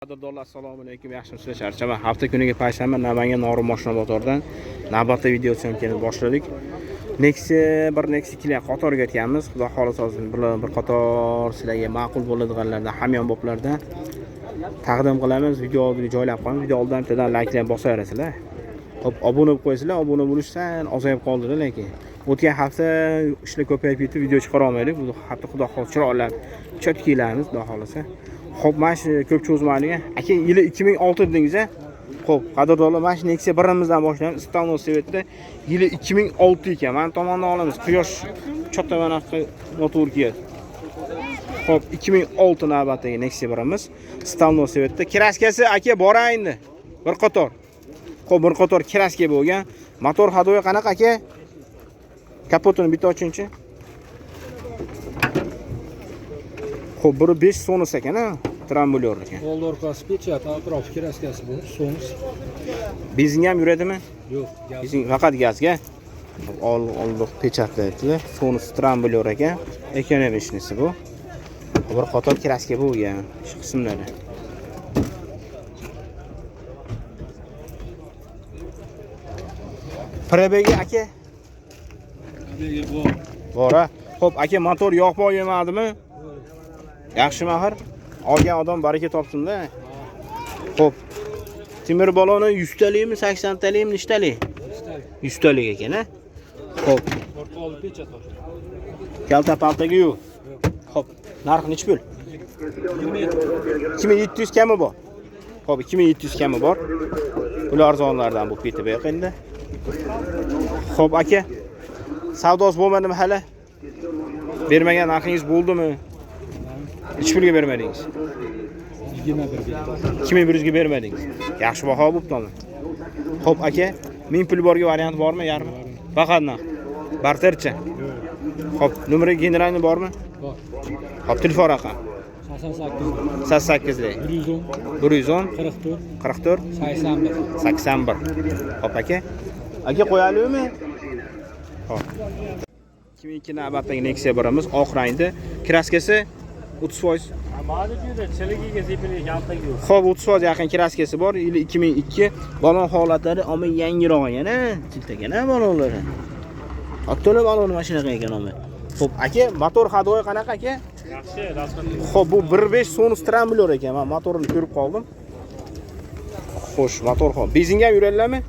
Qadrdonlar, assalomu alaykum. Yaxshimisizlar? Charchaman. Hafta kuniga payshanba Namangan Norin mashina bozoridan navbatdagi videoni kelib boshladik. Nexia 2 qatorga o'tganmiz. Xudo xolisa bir qator sizlarga ma'qul bo'ladiganlardan, hamyonboplardan taqdim qilamiz. Video oldiga joylab qo'yamiz. Video oldidan bittadan like bosaverasizlar. Hop, obuna bo'lib qo'ysizlar. Obuna bo'lishdan ozayib qoldi lekin. O'tgan hafta ishlar ko'payib ketdi, video chiqara olmadik. Bu hafta xudo xolisa chiroqlar chotkilarimiz, xudo xolisa. Xo'p, mana shu ko'p cho'zmaliga. Aka, yili 2006 dedingiz-a? Xo'p, qadrdonlar, mana shu Nexia birimizdan boshlaymiz. Istanbul Sovetda yili 2006 ekan. Mana tomondan olamiz. Quyosh cho'tta manaqqa motorga. Xo'p, 2006 navbatdagi Nexia birimiz. Istanbul Sovetda kraskasi aka bora endi. Bir qator. Xo'p, bir qator kraska bo'lgan. Motor hadoyi qanaqa aka? Kapotini bitta ochingchi. Xo'p, 1.5 sonus ekan-a? Trambulyar ekan. Old orqasi pechat, atrof kraskasi bu, sonus. Benzin ham yuradimi? Yo'q, gaz. Benzin faqat gazga. Oldiq pechatlaydi. Sonus trambulyar ekan. Ekonomishnisi bu. Bir qator kraska bo'lgan shu qismlari. Probegi aka? Probegi bor. Bor-a. Xo'p, aka motor yoqib yemadimi? Yaxshimi axir? Olgan odam baraka topsin-da. Xo'p. Temir baloni 100 talikmi, 80 talikmi, nechtalik? 100 talik ekan-a. Xo'p. Portol pechat bor. Kalta paltaga yo'q. Xo'p, narxi nech pul? 2700 kami bor. Xo'p, 2700 kami bor. Ular arzonlardan bu ketib endi. Xo'p, aka. Savdosi bo'lmadimi hali? Bermagan narxingiz bo'ldimi? Hech pulga bermadingiz. 2100 ga bermadingiz. Yaxshi baho bo'ptimi? Xo'p aka, 1000 pul borga variant bormi, yarmi? Faqat naq. Bartercha. Xo'p, nomeri generalni bormi? Bor. Xo'p, telefon raqam. 88 110 44 81. Xo'p aka. Aka qo'yalimi? Xo'p. 2002 navbatdagi Nexia birimiz oq rangda. Kraskasi 30%. Xo'p, 30% yaqin kraskasi bor. Yili 2002. Balon holatlari ama yangiroq yana. Tiltagan balonlari. Attolib balon mashinaga ekan ama. Xo'p, aka, motor hadoyi qanaqa aka? Yaxshi, rasmiy. Xo'p, bu 1.5 sonus trambulyar ekan. Men motorini ko'rib qoldim. Xo'sh, motor ham. Benzinga ham yuradilarmi?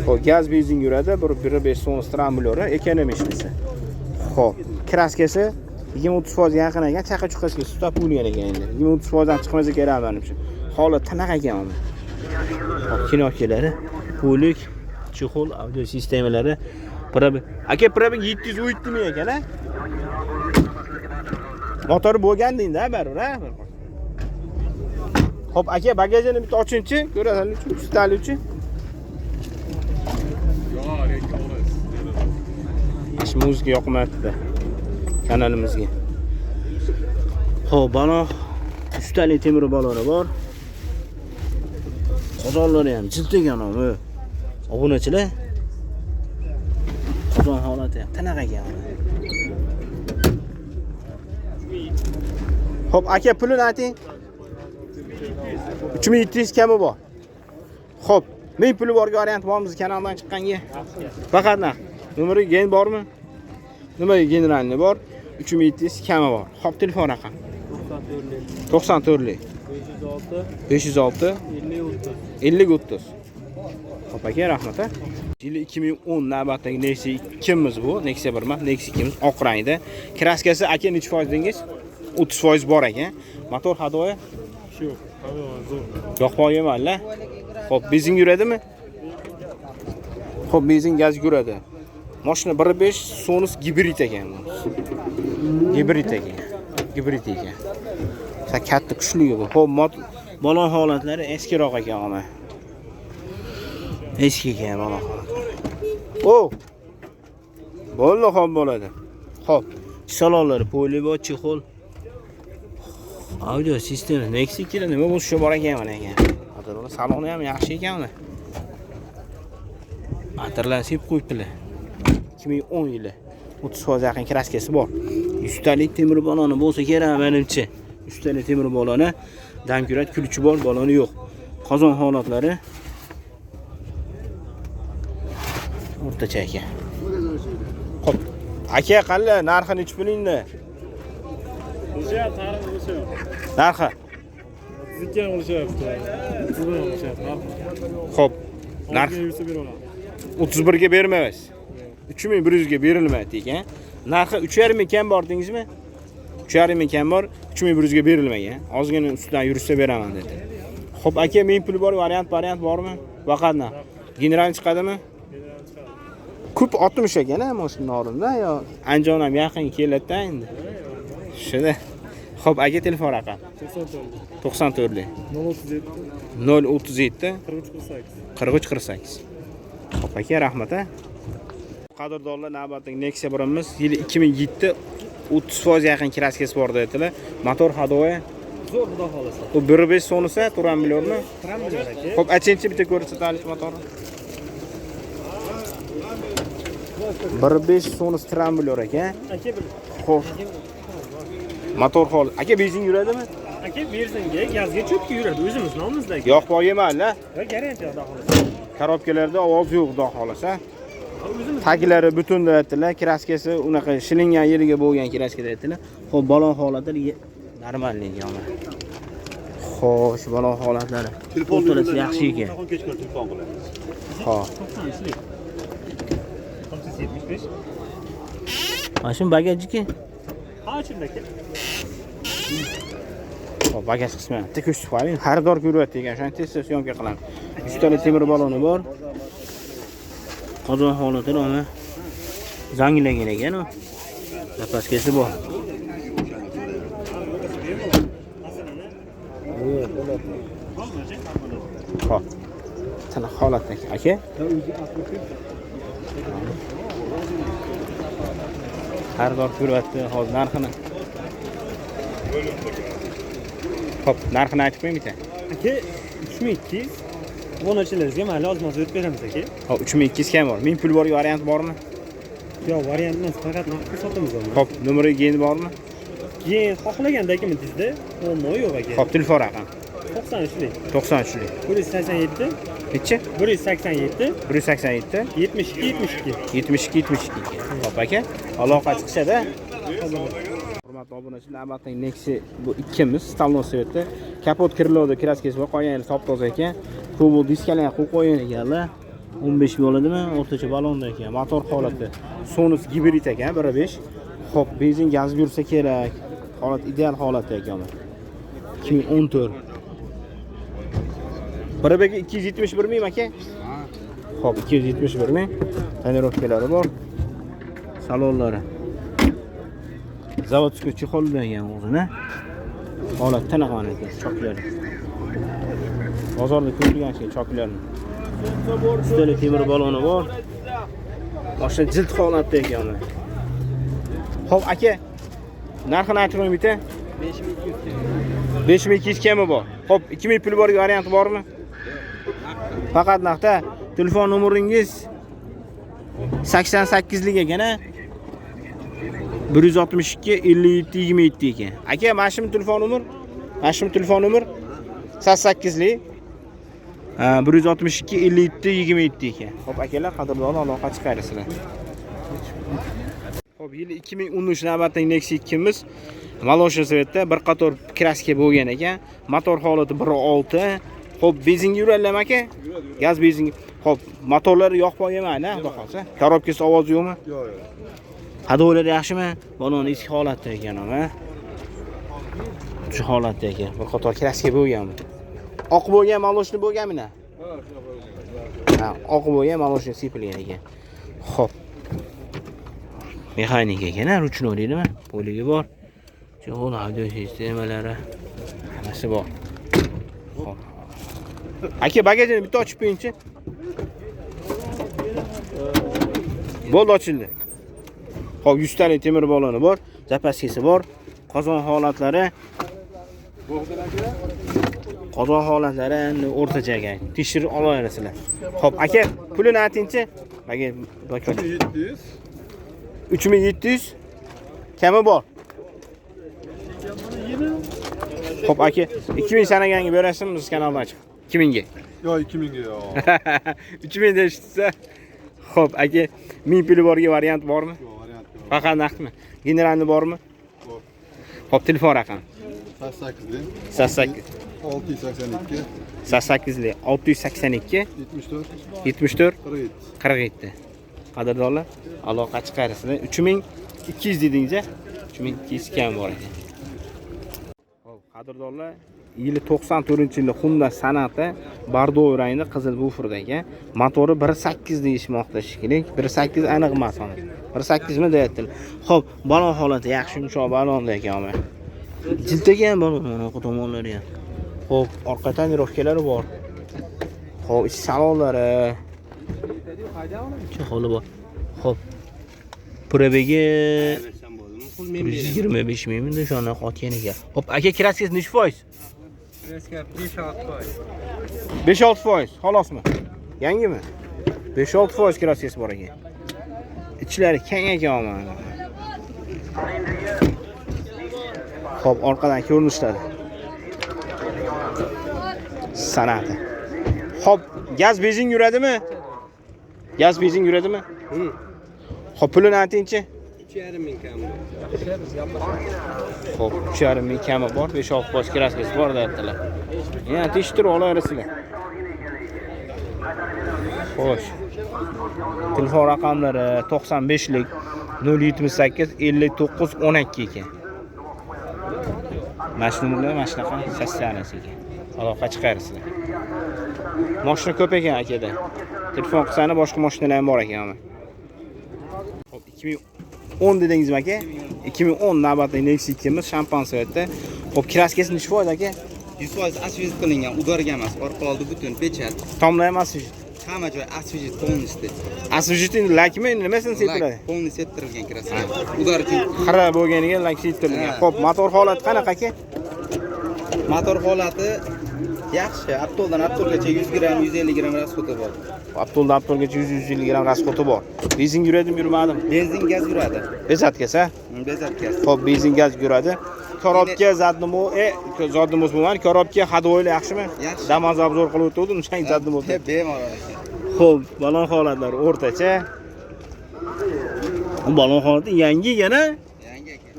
Xo'p, gaz benzin yuradi. 1.5 sonus trambulyar ekonomishnisi. Xo'p, kraskasi 20-30% yaqin ekan, chaqa-chuqasiga sutab bo'lgan ekan endi. 20-30% dan chiqmasa kerak menimcha. Holat tanaqa ekan uni. Hop, kinokelari, polik, chexol, audio sistemalari. Aka, probeg 700 mi ekan, a? Motor bo'lgandingda, baribir, a? Hop, aka, bagajini bitta ochingchi, ko'rasanlar-chi, ustalik-chi. Yo'q, muzika yoqmayapti kanalimizga. Xo'p, balon ustalik temir baloni bor. Qozonlari ham jiltagan ham. Obunachilar. Qozon holati ham tanaqa ekan. Xo'p, aka, pulini ayting. 3700 kami bor. Xo'p, 1000 puli borga variant bormi kanaldan chiqqanga? Faqat naq. Nomeri gen bormi? Nima generalni bor? 3700 kami bor. Xo'p, telefon raqam. 94 506 50 30. Xo'p aka, rahmat. Yili 2010 navbatdagi Nexia 2miz bu. Nexia 1 emas, Nexia 2miz oq rangda. Kraskasi aka necha foiz dengiz? 30% bor ekan. Motor hadoyi? Yo'q, hadoyi zo'r. Yoqib yemaylar. Xo'p, benzin yuradimi? Xo'p, benzin gaz yuradi. Mashina 1.5 sonus gibrid ekan. Gibrid ekan. Katta kuchli bu. Xo'p, balon holatlari eskiroq ekan ama. Eski ekan balon holatlari. O! Bo'ldi, xo'p bo'ladi. Xo'p, salonlari polibo, chexol. Audio sistema Nexia kira nima bo'lsa bor ekan mana ekan. Qadrdonlar, saloni ham yaxshi ekan uni. Atirlar sep qo'yibdilar. 2010 yili 30% yaqin kraskasi bor. 100 talik temir baloni bo'lsa kerak menimcha. 100 talik temir baloni. Damkurat kulchi bor, baloni yo'q. Qozon holatlari o'rtacha aka. Xo'p, aka qalla narxi nechi pulingda? O'sha tarif o'sha. Narxi. Sizga olishyapti. Sizga olishyapti. Xo'p, narx yursa beraman. 31 ga bermaysiz. 3100 ga berilmaydi ekan. Narxi 3,5 ming kam bor dengizmi? 3,5 ming kam bor, 3100 ga berilmagan. Ozgina ustidan yursa beraman dedi. Xo'p, aka men pul bor, variant bormi? Faqat narx. General chiqadimi? Ko'p 60 ekan, mashina orimda yo Andijon ham yaqin keladi-da endi. Shunda. Xo'p, aka telefon raqam 94 037 4348. Xo'p, aka rahmat. Qadrdonlar, navbatdagi Nexia birimiz yili 2007 30% yaqin kraskasi bor dedilar. Motor hadoya Zo'r xudo xolasa. u 1.5 sonisi turan biliyormi? Turan bilar aka. Xo'p, achinchi bitta ko'rsataylik motorni. 1.5 sonisi turan biliyor ekan. Aka bir. Xo'p. Motor hol. Aka benzin yuradimi? Aka benzinga, gazga cho'pga yuradi o'zimiz nomimizdagi. Yo'q, boyemadi-la. Va garantiya xudo xolasa. Korobkalarda ovoz yo'q, xudo xolasa. O'zimiz Taglari butun deyaptilar, kraskasi unaqa shilingan yeriga bo'lgan kraska deyaptilar. Xo'p, balon holatlari normalligi yo'q. Xo'sh, balon holatlari. O'tirasi yaxshi ekan. kechqurun telefon qilamiz. Xo'p. 75. Mana shu bagajniki. Ha, ichindagi. Xo'p, bagaj qismi. Bitta ko'rsatib qo'ying. Xaridor ko'ryapti ekan, o'shani tez-tez syomka qilamiz. 3 ta temir baloni bor. Qozon holati mana zangilagan ekan u. Zapaskasi bor. Xo'p. Tana holatdagi aka. Xaridor ko'ryapti hozir narxini. Xo'p, narxini aytib qo'ying bitta. Aka 3200. Bonachilaringizga mayli ozmoz o'tib beramiz aka. Hop, 3200 kam bor. 1000 pul bor variant bormi? Yo'q, variant emas, faqat naqd sotamiz uni. Hop, nomeri keyin bormi? Keyin xohlagandagi tizda muammo yo'q aka. Hop, telefon raqam 93lik 93lik. 187 Nechi? 187 187 72 72. 72. Hop aka, aloqa chiqishadi. Hurmatli obunachilar, navbatdagi Nexia bu ikkimiz Stalno Svetda. Kapot kirlovda kraskasi bor, qolganlari top-toza ekan. Kubol diskalar qo'yib qo'ygan ekanlar. 15 bo'ladimi? O'rtacha balonda ekan. Motor holati Sonus gibrid ekan, 1.5. Hop, benzin gaz yursa kerak. Holat ideal holatda ekan. 2014. 1.5 271 ming aka? Hop, 271 ming. Tonirovkalari bor. Salonlari. Zavodskiy chexollangan o'zini. Holat tanagan ekan, choklari. Bozorda ko'rgancha choklarni. Steli temir baloni bor. Boshqa jild holatda ekan. Xo'p, aka, narxini aytib qo'ying bitta. 5200 kami bor. Xo'p, 2000 pul bor, variant bormi? Faqat naqdda. Telefon nomeringiz 88 lik ekan-a. 162 57 27 ekan. Aka, mana shu telefon nomer? Mana shu telefon nomer 88 lik 162 57 27 ekan. Xo'p, akalar, qadrdon aloqa chiqarsizlar. Xo'p, yili 2013 navbatdagi Nexia 2miz Malosha Svetda bir qator kraska bo'lgan ekan. Motor holati 1.6. Xo'p, benzinga yuradilar aka? Gaz benzinga. Xo'p, motorlari yoqib qo'ymaydi-a, xudo xolsa. Korobkasi ovoz yo'qmi? Yo'q. Hadolar yaxshimi? Balon eski holatda ekan, ha. Shu holatda ekan. Bir qator kraska bo'lganmi? Oq bo'lgan maloshni bo'lganmi-na? Ha, oq bo'lgan maloshni sepilgan ekan. Xo'p. Mexanik ekan, ruchnoy deydimi? Bo'ligi bor. Jo'g'on audio sistemalari hammasi bor. Xo'p. Aka, bagajini bitta ochib qo'ying-chi. Bo'ldi, ochildi. Xo'p, 100 talik temir baloni bor, zapaskasi bor, qozon holatlari. Qozon holatlari o'rtacha ekan. Tekshirib olasizlar. Xo'p, aka, pulini ayting-chi. Bagaj 700. 3700 kami bor. Xo'p, aka, 2000 sanaganga berasizmi biz kanaldan chiqib? 2000 ga. Yo 2000 ga yo. 3000 deyishsa. Xo'p, aka, 1000 puli borga variant bormi? Yo, variant yo'q. Faqat naqdmi? Generalni bormi? Bor. Xo'p, telefon raqami. 88 88 682 88 682 74 74 47. 47. Qadrdonlar, aloqa chiqarisizlar. 3200 dedingiz-a? 3200 kam bor ekan. Xo'p, qadrdonlar, yili 94-yilda Honda Sonata Bordeaux rangli qizil bufurda ekan. Motori 1.8 deyishmoqda shekilli. 1.8 aniq emas ona. 1.8 mi deyaptilar. Xo'p, balon holati yaxshi, yumshoq balonda ekan. Jiltagan balon orqa tomonlari ham. Xo'p, orqa tonirovkalari bor. Xo'p, ichki salonlari holi bor. Xo'p. Probegi 25 mingda shona qotgan ekan. Xo'p, aka kraskasi necha foiz? Kraska 5-6%. 5-6%, xolosmi? Yangimi? 5-6% kraskasi bor ekan. Ichlari keng ekan mana. Xo'p, orqadan ko'rinishlari. Sonata. Xo'p, gaz benzin yuradimi? Gaz benzin yuradimi? Xo'p, pulini aytingchi? 3,5 ming kam. Xo'p, 3,5 ming kami bor, 5-6% kraskasi bor deyaptilar. Yana tekshirib olasizlar. Xo'sh. Telefon raqamlari 95 lik 078 59 12 ekan. Mashinalar mashinaqa sassiyanasi ekan. Aloqa chiqarsizlar. Mashina ko'p ekan akada. Telefon qilsani boshqa mashinalar ham bor ekan. Xo'p, 2010 dedingizmi aka? 2010 navbatdagi Nexia 2 miz shampanskada. Xo'p, kraskasi necha foiz aka? 100% asfalt qilingan, udarga emas, orqa oldi butun pechat. Tomlar ham asfalt. Hamma joy asfalt polностью. Asfalt lakmi nimasini sepiladi? Polностью septirilgan kraska. Udar uchun Xira bo'lganiga lak septirilgan. Xo'p, motor holati qanaqa aka? motor holati yaxshi. Aptoldan Aptolgacha 100 gram, 150 gram rasxoti bor. Aptoldan Aptolgacha 100-150 gram rasxoti bor. Benzin yuradimi, yurmadimi? Benzin gaz yuradi. Bezatkasi? Bezatkasi. Xo'p, benzin gaz yuradi. Korobka zadnimo, zadnimoz bo'lgan. Korobka hadoylar yaxshimi? Yaxshi. Damoz obzor qilib o'tdim, shang zadnimo. Bemalol ekan. Xo'p, balon holatlari o'rtacha. Balon holati yangi yana. Yangi ekan.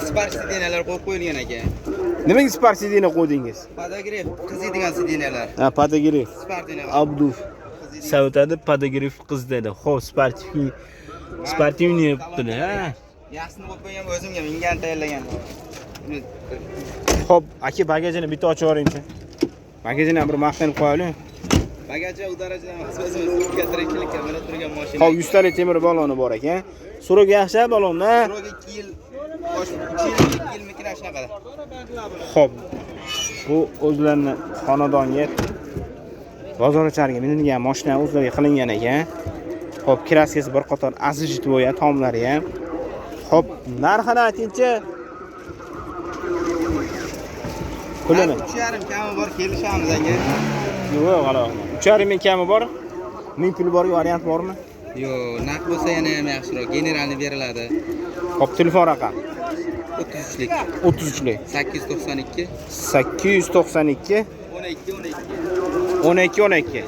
Spark sidinalar qo'yib qo'yilgan ekan. Nimaga Spark sidina qo'ydingiz? Podogref qiziydigan sidinalar. Ha, podogref. Spark dina. Abduf. Savtadi podogref qiz dedi. Xo'p, sportivniy bo'libdi, ha. Yaxshini qo'yib qo'ygan o'zimga mingan tayyorlagan. Xo'p, aka bagajini bitta ochib yuboringchi. Bagajini ham bir maqtanib qo'yaylik. Bagaji u darajada emas. O'zimiz tirikchilikka minib turgan mashina. Xo'p, 100 talik temir baloni bor ekan. Surog yaxshi balonda. Surog 2 yil, 2 yil mikra shaqada. Xo'p. Bu o'zlarini xonadonga bozor ichariga minilgan mashina o'zlariga qilingan ekan. Xo'p, kraskasi bir qator asfalt bo'ya, tomlari ham. Xo'p, narxini aytingchi. Pulini 3,5 kami bor, kelishamiz aka. yo'q, g'alaba. 3,5 ming kami bor. 1000 puli borga variant bormi? Yo'q, naqd bo'lsa yana ham yaxshiroq. Generalni beriladi. Xo'p, telefon raqami 33lik 33lik 892 892 12 12. 12 12.